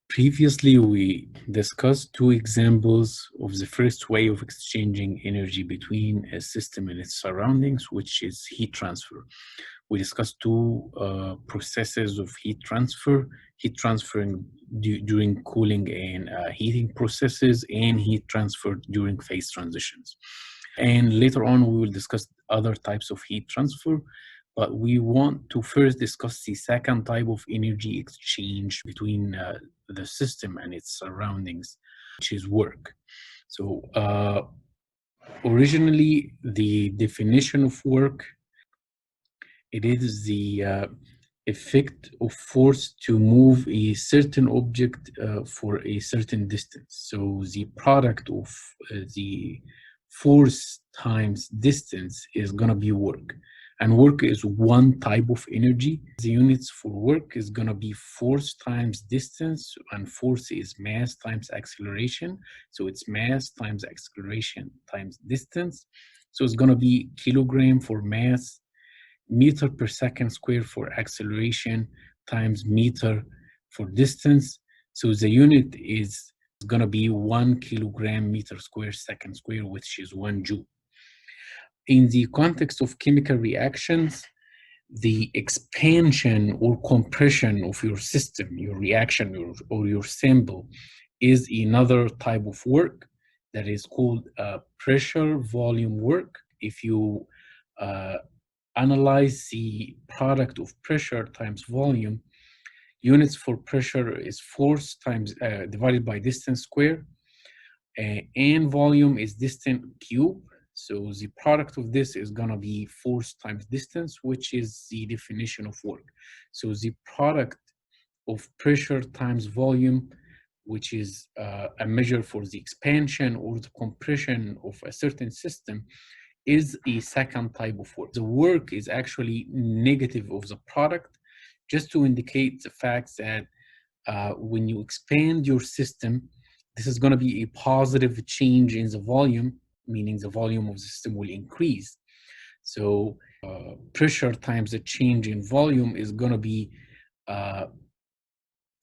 Previously, we discussed two examples of the first way of exchanging energy between a system and its surroundings, which is heat transfer. We discussed two processes of heat transferring during cooling and heating processes, and heat transfer during phase transitions. And later on, we will discuss other types of heat transfer, but we want to first discuss the second type of energy exchange between the system and its surroundings, which is work. So, originally, the definition of work, it is the effect of force to move a certain object for a certain distance. So the product of the force times distance is going to be work. And work is one type of energy. The units for work is going to be force times distance, and force is mass times acceleration. So it's mass times acceleration times distance. So it's going to be kilogram for mass, meter per second square for acceleration, times meter for distance. So the unit is going to be 1 kilogram meter square second square, which is 1 joule. In the context of chemical reactions, the expansion or compression of your system, your reaction, or your sample is another type of work that is called pressure volume work. If you analyze the product of pressure times volume, units for pressure is force times divided by distance square, and volume is distance cube. So the product of this is going to be force times distance, which is the definition of work. So the product of pressure times volume, which is a measure for the expansion or the compression of a certain system, is a second type of work. The work is actually negative of the product, just to indicate the fact that when you expand your system, this is going to be a positive change in the volume, meaning the volume of the system will increase. So pressure times the change in volume is going to be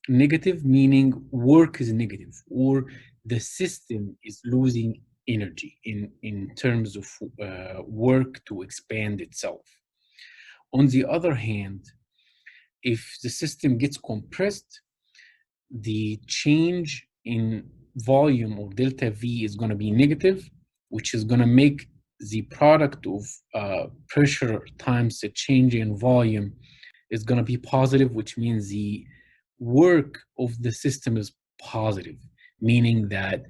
negative, meaning work is negative, or the system is losing energy in terms of work to expand itself. On the other hand, if the system gets compressed, the change in volume or delta V is going to be negative, which is going to make the product of pressure times the change in volume is going to be positive, which means the work of the system is positive, meaning that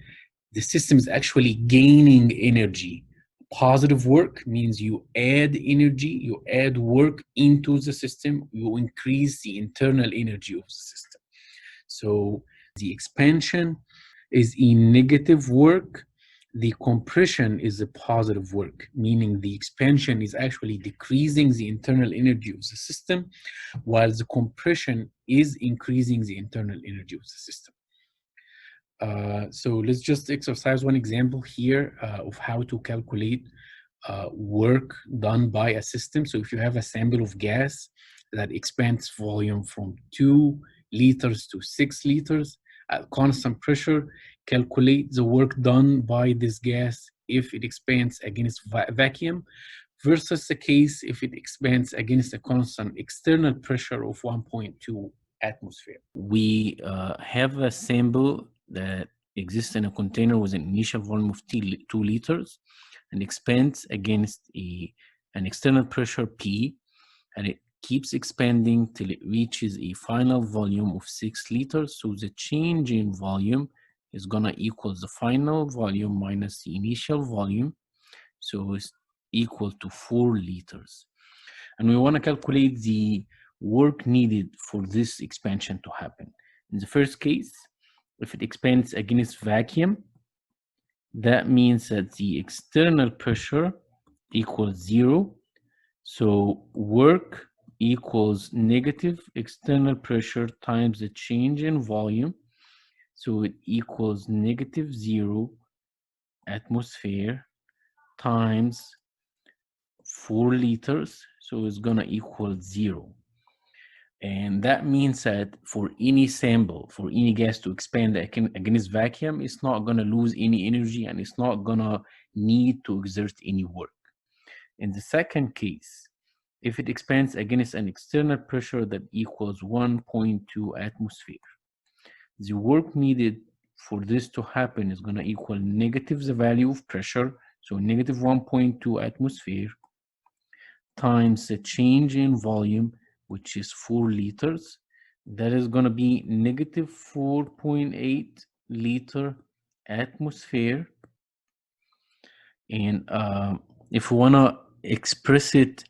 the system is actually gaining energy. Positive work means you add energy, you add work into the system, you increase the internal energy of the system. So the expansion is a negative work. The compression is a positive work, meaning the expansion is actually decreasing the internal energy of the system, while the compression is increasing the internal energy of the system. So let's just exercise one example here of how to calculate work done by a system. So if you have a sample of gas that expands volume from 2 liters to 6 liters at constant pressure, calculate the work done by this gas if it expands against vacuum versus the case if it expands against a constant external pressure of 1.2 atmosphere. We have a sample that exists in a container with an initial volume of 2 liters and expands against an external pressure P, and it keeps expanding till it reaches a final volume of 6 liters. So the change in volume is going to equal the final volume minus the initial volume. So it's equal to 4 liters. And we want to calculate the work needed for this expansion to happen. In the first case, if it expands against vacuum, that means that the external pressure equals 0. So work equals negative external pressure times the change in volume. So it equals negative 0 atmosphere times 4 liters. So it's going to equal 0. And that means that for any sample, for any gas to expand against vacuum, it's not going to lose any energy and it's not going to need to exert any work. In the second case, if it expands against an external pressure that equals 1.2 atmosphere, the work needed for this to happen is going to equal negative the value of pressure, so negative 1.2 atmosphere, times the change in volume, which is 4 liters. That is going to be negative 4.8 liter atmosphere. And if we want to express it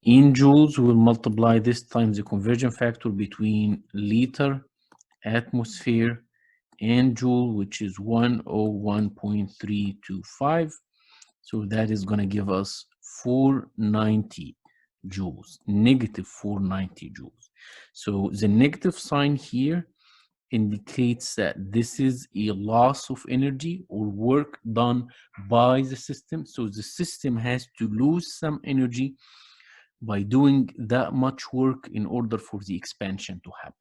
in joules, we'll multiply this times the conversion factor between liter, atmosphere, and joule, which is 101.325. So that is going to give us 490 joules, negative 490 joules. So the negative sign here indicates that this is a loss of energy or work done by the system. So the system has to lose some energy by doing that much work in order for the expansion to happen.